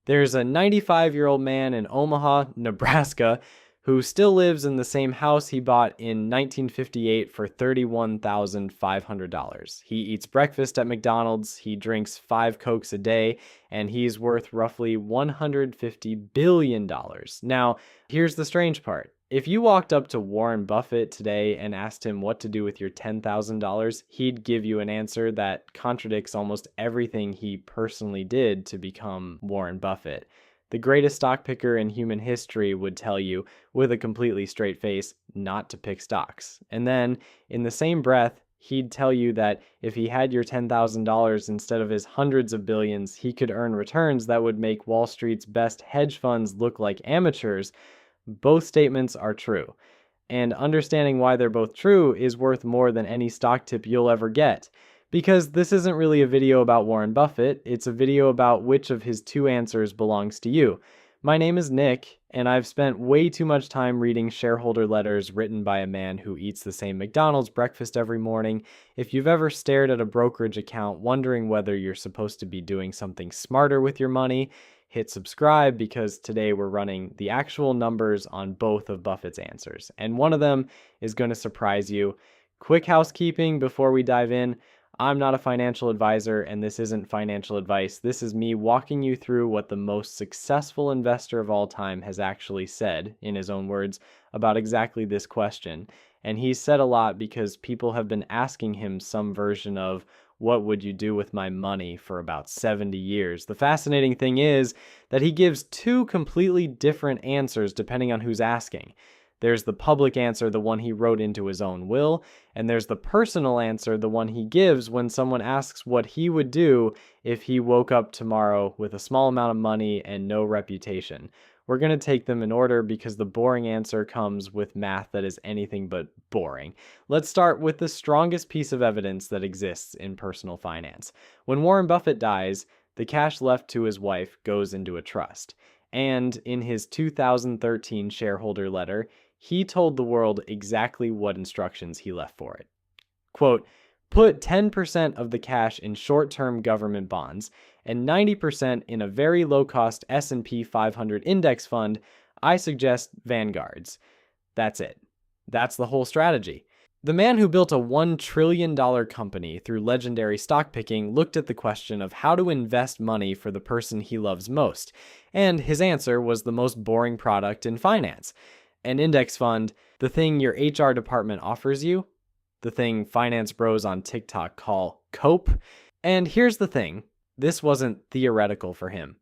There's a 95-year-old man in Omaha, Nebraska, who still lives in the same house he bought in 1958 for $31,500. He eats breakfast at McDonald's, he drinks 5 Cokes a day, and he's worth roughly $150 billion. Now, here's the strange part. If you walked up to Warren Buffett today and asked him what to do with your $10,000, he'd give you an answer that contradicts almost everything he personally did to become Warren Buffett. The greatest stock picker in human history would tell you, with a completely straight face, not to pick stocks. And then, in the same breath, he'd tell you that if he had your $10,000 instead of his hundreds of billions, he could earn returns that would make Wall Street's best hedge funds look like amateurs. Both statements are true. And understanding why they're both true is worth more than any stock tip you'll ever get. Because this isn't really a video about Warren Buffett, it's a video about which of his 2 answers belongs to you. My name is Nick, and I've spent way too much time reading shareholder letters written by a man who eats the same McDonald's breakfast every morning. If you've ever stared at a brokerage account wondering whether you're supposed to be doing something smarter with your money, hit subscribe, because today we're running the actual numbers on both of Buffett's answers, and one of them is going to surprise you. Quick housekeeping before we dive in. I'm not a financial advisor, and this isn't financial advice. This is me walking you through what the most successful investor of all time has actually said, in his own words, about exactly this question. And he's said a lot because people have been asking him some version of, "What would you do with my money?" for about 70 years. The fascinating thing is that he gives 2 completely different answers depending on who's asking. There's the public answer, the one he wrote into his own will, and there's the personal answer, the one he gives when someone asks what he would do if he woke up tomorrow with a small amount of money and no reputation. We're going to take them in order because the boring answer comes with math that is anything but boring. Let's start with the strongest piece of evidence that exists in personal finance. When Warren Buffett dies, the cash left to his wife goes into a trust. And in his 2013 shareholder letter, he told the world exactly what instructions he left for it. Quote, "Put 10% of the cash in short-term government bonds and 90% in a very low-cost S&P 500 index fund. I suggest Vanguard's." That's it. That's the whole strategy. The man who built a $1 trillion company through legendary stock picking looked at the question of how to invest money for the person he loves most, and his answer was the most boring product in finance. An index fund, the thing your HR department offers you, the thing finance bros on TikTok call cope. And here's the thing, this wasn't theoretical for him.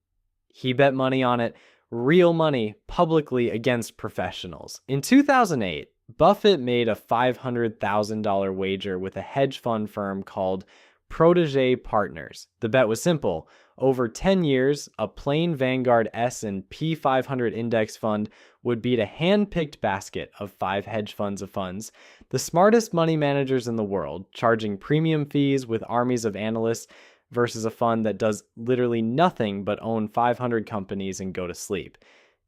He bet money on it, real money, publicly against professionals. In 2008, Buffett made a $500,000 wager with a hedge fund firm called Protégé Partners. The bet was simple. Over 10 years, a plain Vanguard S&P 500 index fund would beat a hand-picked basket of 5 hedge funds of funds, the smartest money managers in the world, charging premium fees with armies of analysts versus a fund that does literally nothing but own 500 companies and go to sleep.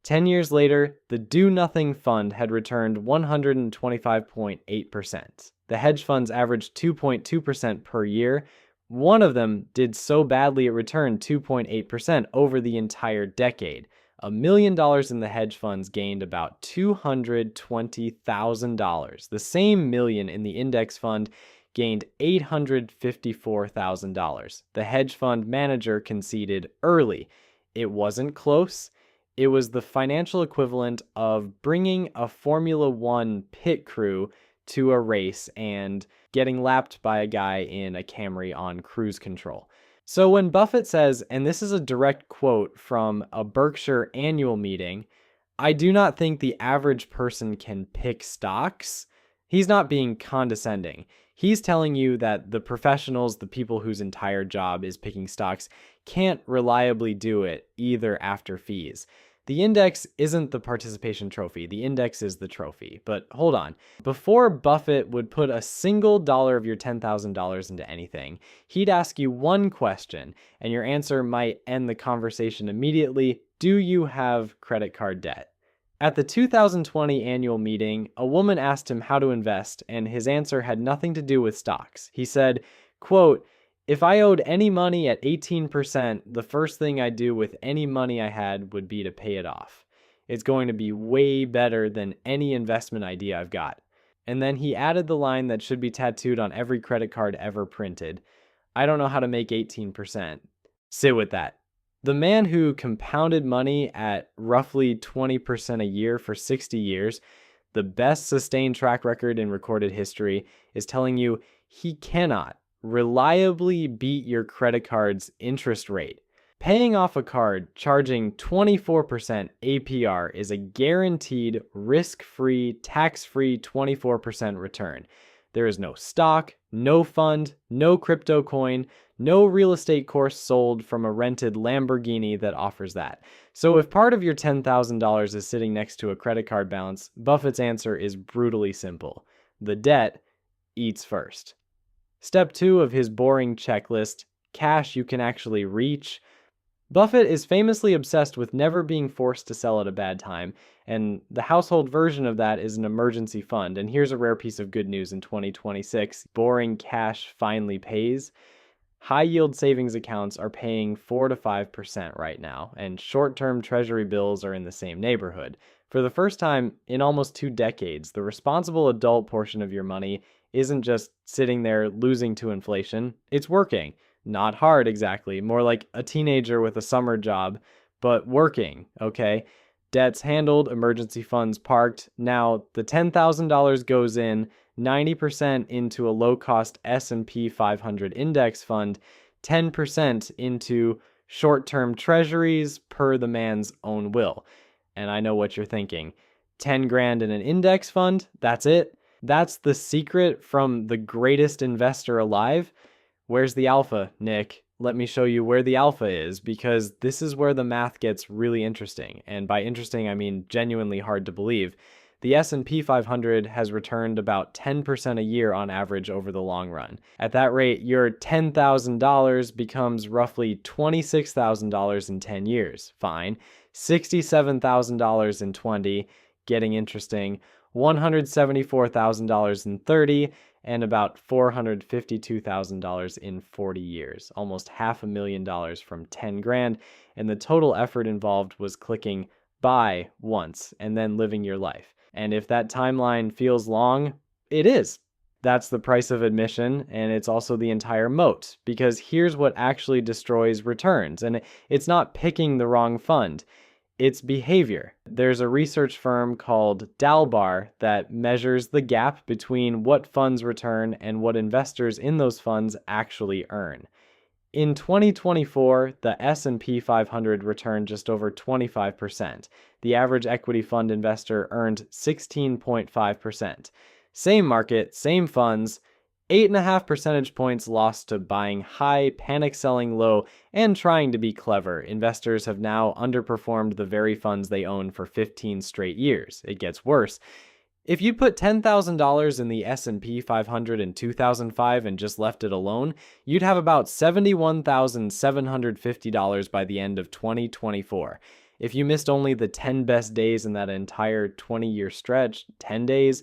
10 years later, the do-nothing fund had returned 125.8%. The hedge funds averaged 2.2% per year. One of them did so badly it returned 2.8% over the entire decade. $1 million in the hedge funds gained about $220,000. The same million in the index fund gained $854,000. The hedge fund manager conceded early. It wasn't close. It was the financial equivalent of bringing a Formula One pit crew to a race and getting lapped by a guy in a Camry on cruise control. So when Buffett says, and this is a direct quote from a Berkshire annual meeting, "I do not think the average person can pick stocks," he's not being condescending. He's telling you that the professionals, the people whose entire job is picking stocks, can't reliably do it either after fees. The index isn't the participation trophy. The index is the trophy. But hold on. Before Buffett would put a single dollar of your $10,000 into anything, he'd ask you one question, and your answer might end the conversation immediately. Do you have credit card debt? At the 2020 annual meeting, a woman asked him how to invest, and his answer had nothing to do with stocks. He said, quote, If I owed any money at 18%, the first thing I'd do with any money I had would be to pay it off. It's going to be way better than any investment idea I've got. And then he added the line that should be tattooed on every credit card ever printed. I don't know how to make 18%. Sit with that. The man who compounded money at roughly 20% a year for 60 years, the best sustained track record in recorded history, is telling you he cannot reliably beat your credit card's interest rate. Paying off a card charging 24% APR is a guaranteed, risk-free, tax-free 24% return. There is no stock, no fund, no crypto coin, no real estate course sold from a rented Lamborghini that offers that. So if part of your $10,000 is sitting next to a credit card balance, Buffett's answer is brutally simple. The debt eats first. Step 2 of his boring checklist, cash you can actually reach. Buffett is famously obsessed with never being forced to sell at a bad time, and the household version of that is an emergency fund. And here's a rare piece of good news in 2026. Boring cash finally pays. High-yield savings accounts are paying 4 to 5% right now, and short-term treasury bills are in the same neighborhood. For the first time in almost 2 decades, the responsible adult portion of your money isn't just sitting there losing to inflation, it's working. Not hard exactly, more like a teenager with a summer job, but working, okay? Debts handled, emergency funds parked. Now the $10,000 goes in, 90% into a low-cost S&P 500 index fund, 10% into short-term treasuries per the man's own will. And I know what you're thinking. 10 grand in an index fund? That's it? That's the secret from the greatest investor alive? Where's the alpha, Nick? Let me show you where the alpha is, because this is where the math gets really interesting. And by interesting, I mean genuinely hard to believe. The S&P 500 has returned about 10% a year on average over the long run. At that rate, your $10,000 becomes roughly $26,000 in 10 years. Fine. $67,000 in 20, getting interesting. $174,000 in 30, and about $452,000 in 40 years, almost $500,000 from 10 grand, and the total effort involved was clicking buy once and then living your life. And if that timeline feels long, it is. That's the price of admission, and it's also the entire moat, because here's what actually destroys returns, and it's not picking the wrong fund. It's behavior. There's a research firm called Dalbar that measures the gap between what funds return and what investors in those funds actually earn. In 2024, the S&P 500 returned just over 25%. The average equity fund investor earned 16.5%. Same market, same funds, 8.5 percentage points lost to buying high, panic selling low, and trying to be clever. Investors have now underperformed the very funds they own for 15 straight years. It gets worse. If you put $10,000 in the S&P 500 in 2005 and just left it alone, you'd have about $71,750 by the end of 2024. If you missed only the 10 best days in that entire 20-year stretch, 10 days,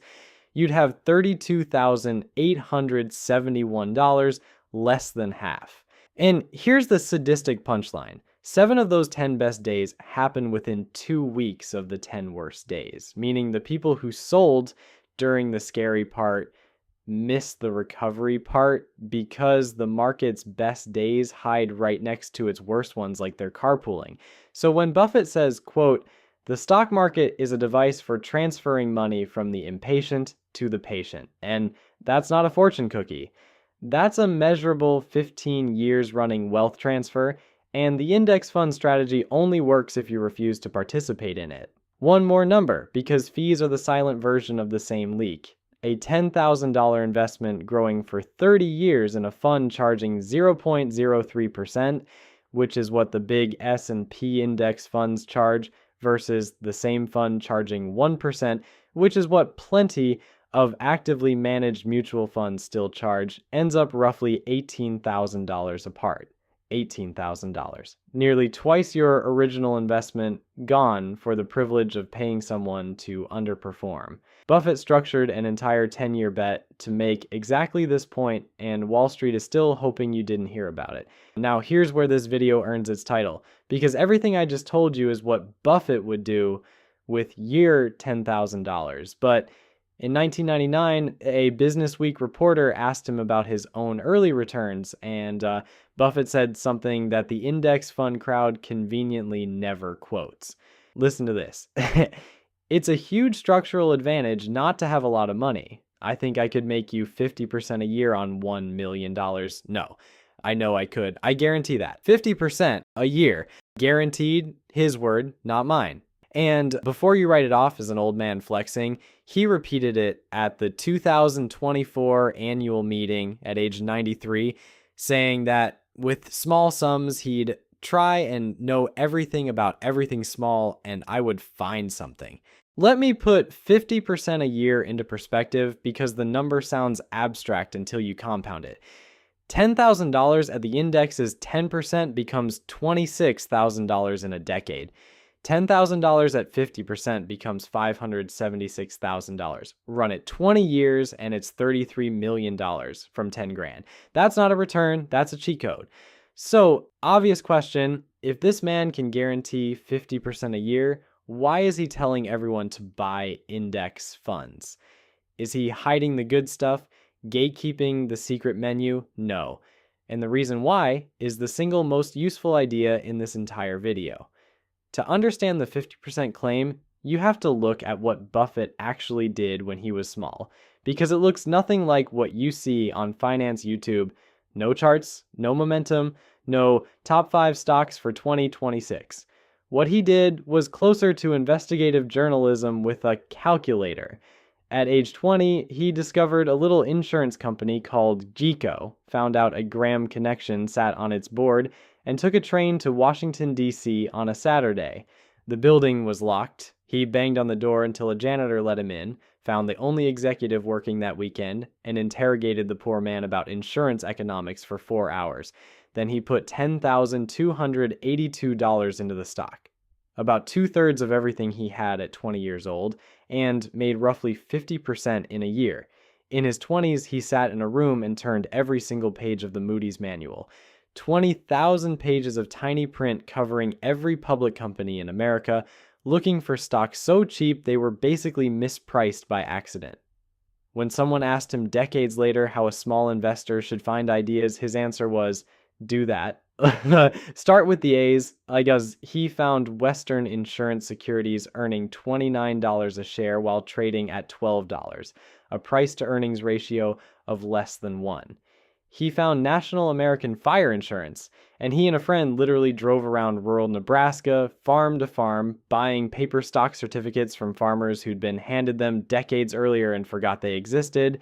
you'd have $32,871, less than half. And here's the sadistic punchline. 7 of those 10 best days happen within 2 weeks of the 10 worst days, meaning the people who sold during the scary part missed the recovery part because the market's best days hide right next to its worst ones, like they're carpooling. So when Buffett says, quote, "The stock market is a device for transferring money from the impatient to the patient," and that's not a fortune cookie. That's a measurable 15 years running wealth transfer, and the index fund strategy only works if you refuse to participate in it. One more number, because fees are the silent version of the same leak. A $10,000 investment growing for 30 years in a fund charging 0.03%, which is what the big S&P index funds charge, versus the same fund charging 1%, which is what plenty of actively managed mutual funds still charge, ends up roughly $18,000 apart. $18,000. Nearly twice your original investment gone for the privilege of paying someone to underperform. Buffett structured an entire 10-year bet to make exactly this point, and Wall Street is still hoping you didn't hear about it. Now, here's where this video earns its title, because everything I just told you is what Buffett would do with your $10,000. But in 1999, a Business Week reporter asked him about his own early returns, and Buffett said something that the index fund crowd conveniently never quotes. Listen to this. It's a huge structural advantage not to have a lot of money. I think I could make you 50% a year on $1 million. No, I know I could. I guarantee that. 50% a year. Guaranteed, his word, not mine. And before you write it off as an old man flexing, he repeated it at the 2024 annual meeting at age 93, saying that with small sums, he'd try and know everything about everything small, and I would find something. Let me put 50% a year into perspective because the number sounds abstract until you compound it. $10,000 at the index's 10% becomes $26,000 in a decade. $10,000 at 50% becomes $576,000. Run it 20 years and it's $33 million from 10 grand. That's not a return, that's a cheat code. So, obvious question, if this man can guarantee 50% a year, why is he telling everyone to buy index funds? Is he hiding the good stuff? Gatekeeping the secret menu? No. And the reason why is the single most useful idea in this entire video. To understand the 50% claim, you have to look at what Buffett actually did when he was small, because it looks nothing like what you see on finance YouTube. No charts, no momentum, no top 5 stocks for 2026. What he did was closer to investigative journalism with a calculator. At age 20, he discovered a little insurance company called GEICO, found out a Graham connection sat on its board, and took a train to Washington, D.C. on a Saturday. The building was locked. He banged on the door until a janitor let him in, found the only executive working that weekend, and interrogated the poor man about insurance economics for 4 hours. Then he put $10,282 into the stock, about 2/3 of everything he had at 20 years old, and made roughly 50% in a year. In his 20s, he sat in a room and turned every single page of the Moody's manual. 20,000 pages of tiny print covering every public company in America, looking for stocks so cheap they were basically mispriced by accident. When someone asked him decades later how a small investor should find ideas, his answer was, do that. Start with the A's, because he found Western insurance securities earning $29 a share while trading at $12, a price-to-earnings ratio of less than 1. He found National American Fire Insurance, and he and a friend literally drove around rural Nebraska, farm to farm, buying paper stock certificates from farmers who'd been handed them decades earlier and forgot they existed.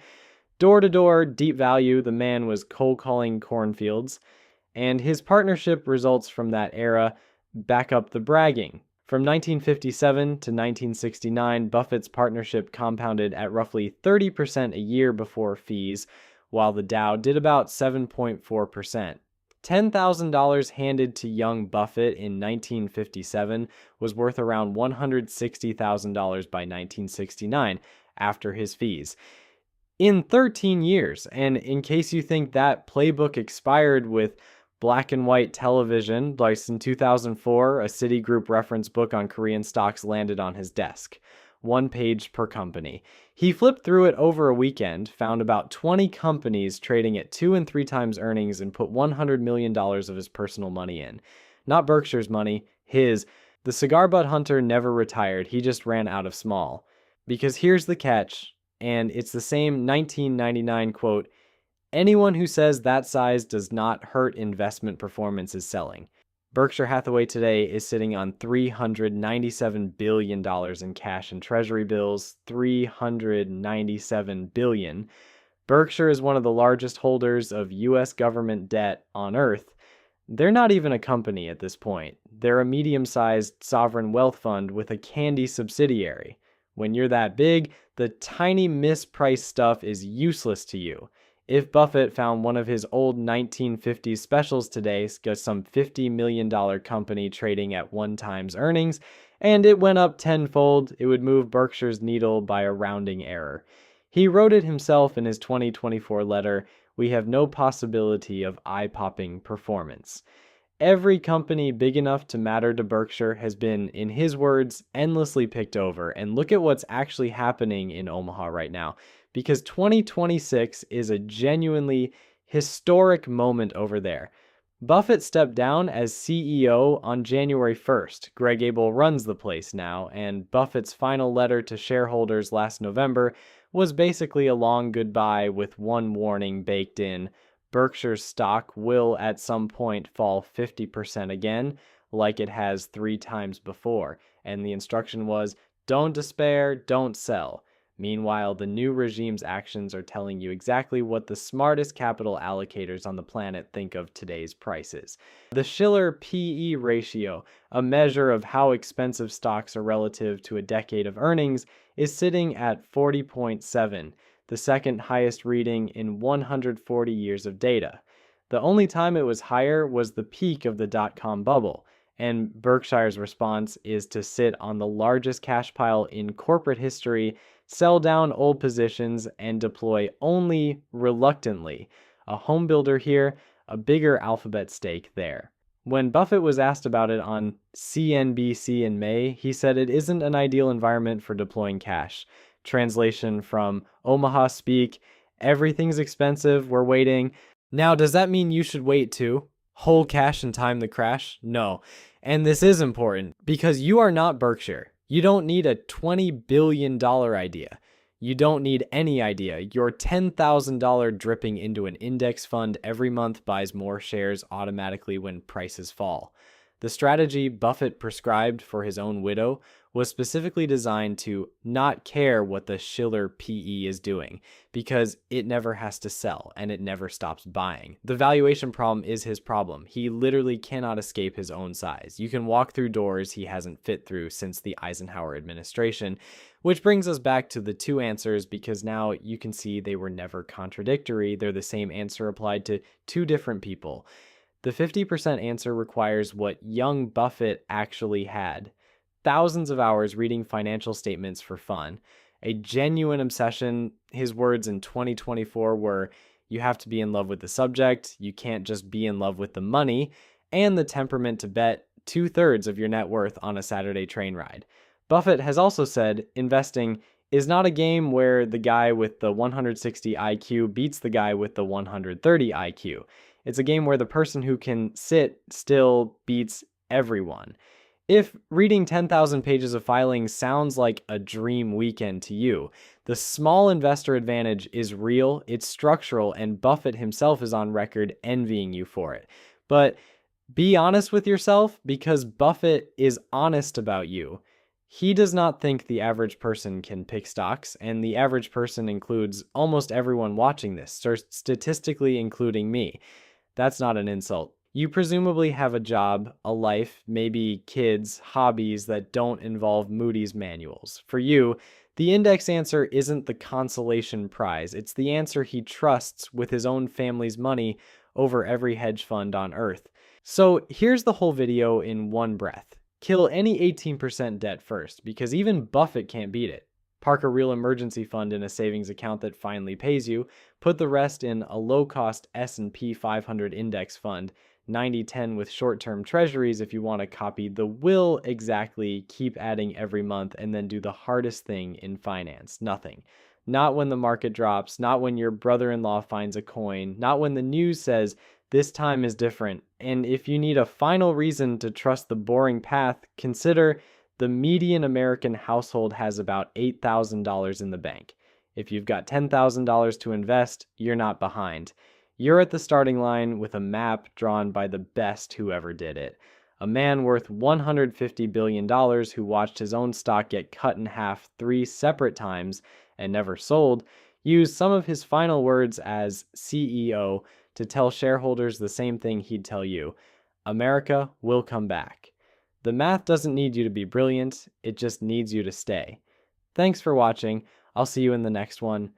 Door to door, deep value, the man was cold calling cornfields, and his partnership results from that era back up the bragging. From 1957 to 1969, Buffett's partnership compounded at roughly 30% a year before fees, while the Dow did about 7.4%. $10,000 handed to young Buffett in 1957 was worth around $160,000 by 1969 after his fees. In 13 years, and in case you think that playbook expired with black and white television, like in 2004, a Citigroup reference book on Korean stocks landed on his desk. 1 page per company. He flipped through it over a weekend, found about 20 companies trading at 2 and 3 times earnings, and put $100 million of his personal money in. Not Berkshire's money, his. The cigar butt hunter never retired, he just ran out of small. Because here's the catch, and it's the same 1999 quote, anyone who says that size does not hurt investment performance is selling. Berkshire Hathaway today is sitting on $397 billion in cash and treasury bills. $397 billion. Berkshire is one of the largest holders of U.S. government debt on Earth. They're not even a company at this point. They're a medium-sized sovereign wealth fund with a candy subsidiary. When you're that big, the tiny mispriced stuff is useless to you. If Buffett found one of his old 1950s specials today, some $50 million company trading at 1x earnings, and it went up tenfold, it would move Berkshire's needle by a rounding error. He wrote it himself in his 2024 letter, "We have no possibility of eye-popping performance." Every company big enough to matter to Berkshire has been, in his words, endlessly picked over. And look at what's actually happening in Omaha right now, because 2026 is a genuinely historic moment over there. Buffett stepped down as CEO on January 1st. Greg Abel runs the place now, and Buffett's final letter to shareholders last November was basically a long goodbye with one warning baked in: Berkshire's stock will at some point fall 50% again, like it has 3 times before. And the instruction was, don't despair, don't sell. Meanwhile, the new regime's actions are telling you exactly what the smartest capital allocators on the planet think of today's prices. The Shiller PE ratio, a measure of how expensive stocks are relative to a decade of earnings, is sitting at 40.7. The second highest reading in 140 years of data. The only time it was higher was the peak of the dot-com bubble, and Berkshire's response is to sit on the largest cash pile in corporate history, sell down old positions, and deploy only reluctantly. A home builder here, a bigger alphabet stake there. When Buffett was asked about it on CNBC in May, he said it isn't an ideal environment for deploying cash. Translation from Omaha speak: everything's expensive, we're waiting. Now, does that mean you should wait too? Hold cash and time the crash? No. And this is important because you are not Berkshire. You don't need a $20 billion idea. You don't need any idea. Your $10,000 dripping into an index fund every month buys more shares automatically when prices fall. The strategy Buffett prescribed for his own widow was specifically designed to not care what the Shiller PE is doing, because it never has to sell and it never stops buying. The valuation problem is his problem. He literally cannot escape his own size. You can walk through doors he hasn't fit through since the Eisenhower administration, which brings us back to the two answers, because now you can see they were never contradictory. They're the same answer applied to two different people. The 50% answer requires what young Buffett actually had: thousands of hours reading financial statements for fun, a genuine obsession. His words in 2024 were, you have to be in love with the subject, you can't just be in love with the money, and the temperament to bet 2/3 of your net worth on a Saturday train ride. Buffett has also said investing is not a game where the guy with the 160 IQ beats the guy with the 130 IQ. It's a game where the person who can sit still beats everyone. If reading 10,000 pages of filings sounds like a dream weekend to you, the small investor advantage is real, it's structural, and Buffett himself is on record envying you for it. But be honest with yourself, because Buffett is honest about you. He does not think the average person can pick stocks, and the average person includes almost everyone watching this, statistically including me. That's not an insult. You presumably have a job, a life, maybe kids, hobbies that don't involve Moody's manuals. For you, the index answer isn't the consolation prize. It's the answer he trusts with his own family's money over every hedge fund on earth. So here's the whole video in one breath. Kill any 18% debt first, because even Buffett can't beat it. Park a real emergency fund in a savings account that finally pays you. Put the rest in a low-cost S&P 500 index fund, 90-10 with short-term treasuries if you want to copy the will exactly, keep adding every month, and then do the hardest thing in finance: nothing. Not when the market drops, not when your brother-in-law finds a coin, not when the news says this time is different. And if you need a final reason to trust the boring path, consider the median American household has about $8,000 in the bank. If you've got $10,000 to invest, you're not behind. You're at the starting line with a map drawn by the best who ever did it. A man worth $150 billion who watched his own stock get cut in half 3 separate times and never sold, used some of his final words as CEO to tell shareholders the same thing he'd tell you: America will come back. The math doesn't need you to be brilliant, it just needs you to stay. Thanks for watching. I'll see you in the next one.